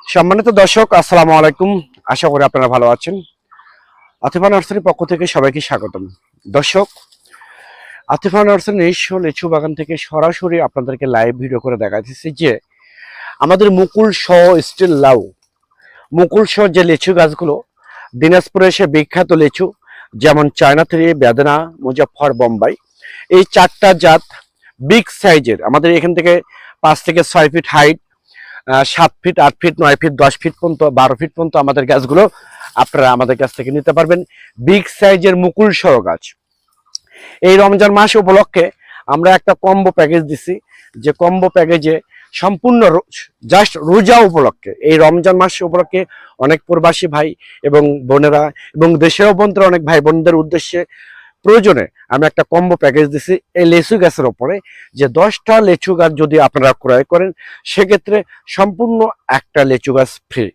সম্মানিত দর্শক, আসসালামু আলাইকুম। আশা করি আপনারা ভালো আছেন। আতিফা নার্সারির পক্ষ থেকে সবাইকে স্বাগতম। দর্শক, আতিফা নার্সারির নিজস্ব লিচু বাগান থেকে সরাসরি আপনাদেরকে লাইভ ভিডিও করে দেখাচ্ছি যে আমাদের মুকুল সহ স্টিল লাউ, মুকুল সহ যে লিচু গাছগুলো দিনাজপুরে এসে বিখ্যাত লিচু, যেমন চায়না থ্রি, বেদনা, মুজাফফর, বোম্বাই, এই চারটা জাত বিগ সাইজের আমাদের এখান থেকে 5 থেকে 6 feet height, 7 feet, 8 feet, 9 feet, 10 feet পর্যন্ত, 12 ফিট পর্যন্ত আমাদের গাছগুলো আপনারা আমাদের কাছ থেকে নিতে পারবেন। বিগ সাইজের মুকুল সহ গাছ। এই রমজান মাস উপলক্ষে আমরা একটা কম্বো প্যাকেজ দিছি, যে কম্বো প্যাকেজে সম্পূর্ণ জাস্ট রোজা উপলক্ষে, এই রমজান মাস উপলক্ষে অনেক প্রবাসী ভাই এবং বোনেরা এবং দেশের অভ্যন্তরে অনেক ভাই বোনদের উদ্দেশ্যে প্রয়োজনে আমি একটা কম্বো প্যাকেজ দিছি এই লেচু গাছের ওপরে, যে 10টা লেচু গাছ যদি আপনারা ক্রয় করেন সেক্ষেত্রে সম্পূর্ণ একটা লেচু গাছ ফ্রি।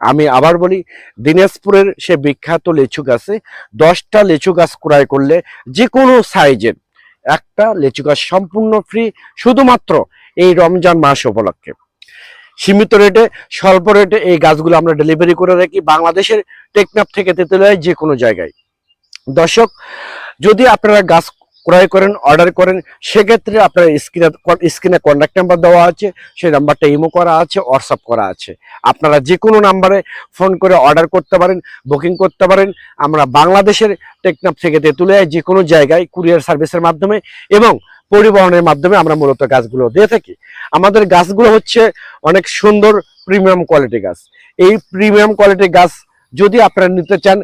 আমি আবার বলি, দিনাজপুরের সে বিখ্যাত লেচু গাছে 10টা লেচু গাছ ক্রয় করলে যে কোনো সাইজের একটা লেচু গাছ সম্পূর্ণ ফ্রি, শুধুমাত্র এই রমজান মাস উপলক্ষে। সীমিত রেটে, স্বল্প রেটে এই গাছগুলো আমরা ডেলিভারি করে রাখি বাংলাদেশের টেকনাফ থেকে তেঁতুলিয়ায় যে কোনো জায়গায়। দর্শক, যদি আপনারা গাছ ক্রয় করেন, অর্ডার করেন, সেক্ষেত্রে আপনার স্ক্রিনে কন্ট্যাক্ট নাম্বার দেওয়া আছে, সেই নাম্বারটা ইমো করা আছে, হোয়াটসঅ্যাপ করা আছে। আপনারা যে কোনো নাম্বারে ফোন করে অর্ডার করতে পারেন, বুকিং করতে পারেন। আমরা বাংলাদেশের টেকনাফ থেকে তেঁতুলিয়ায় যে কোনো জায়গায় কুরিয়ার সার্ভিসের মাধ্যমে এবং পরিবহনের মাধ্যমে আমরা মূলত গাছগুলো দিয়ে থাকি। আমাদের গাছগুলো হচ্ছে অনেক সুন্দর প্রিমিয়াম কোয়ালিটি গাছ। এই প্রিমিয়াম কোয়ালিটির গাছ যদি আপনারা নিতে চান,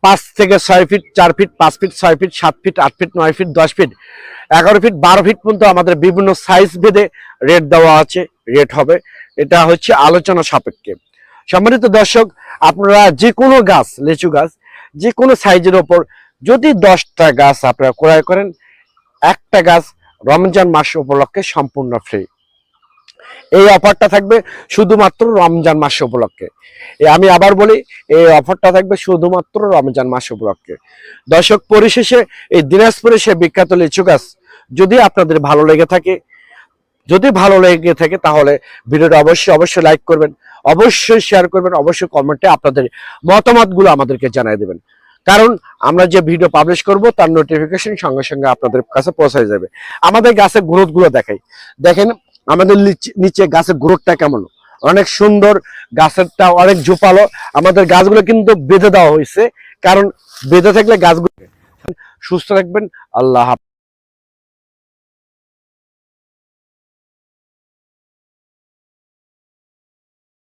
5 থেকে 6 feet, 4 feet, 5 feet, 6 feet, 7 feet, 8 feet, 9 feet, 10 feet, 11 feet, 12 feet পর্যন্ত আমাদের বিভিন্ন সাইজ ভেদে রেট দেওয়া আছে। রেট হবে, এটা হচ্ছে আলোচনা সাপেক্ষে। সম্মানিত দর্শক, আপনারা যে কোনো গাছ, লিচু গাছ যে কোনো সাইজের ওপর যদি 10টা গাছ আপনারা ক্রয় করেন, একটা গাছ রমজান মাস উপলক্ষে সম্পূর্ণ ফ্রি। এই অফারটা থাকবে শুধুমাত্র রমজান মাস উপলক্ষে। আমি আবার বলি, এই অফারটা থাকবে শুধুমাত্র রমজান মাস উপলক্ষে। দর্শক, পরিশেষে এই দিনাজপুরে সে বিখ্যাত লিচু গাছ যদি আপনাদের ভালো লেগে থাকে, তাহলে ভিডিওটা অবশ্যই লাইক করবেন, অবশ্যই শেয়ার করবেন, অবশ্যই কমেন্টে আপনাদের মতামতগুলো আমাদেরকে জানিয়ে দেবেন। কারণ আমরা যে ভিডিও পাবলিশ করব তার নোটিফিকেশন সঙ্গে সঙ্গে আপনাদের কাছে পৌঁছে যাবে। আমাদের গাছের গ্রোথগুলো দেখেন আমাদের নিচে গাছের গ্রোথটা কেমন, অনেক সুন্দর, গাছেরটা অনেক ঝোপালো। আমাদের গাছগুলো কিন্তু বেঁধে দেওয়া হয়েছে, কারণ বেঁধে থাকলে গাছগুলো সুস্থ রাখবেন। আল্লাহ হাফেজ।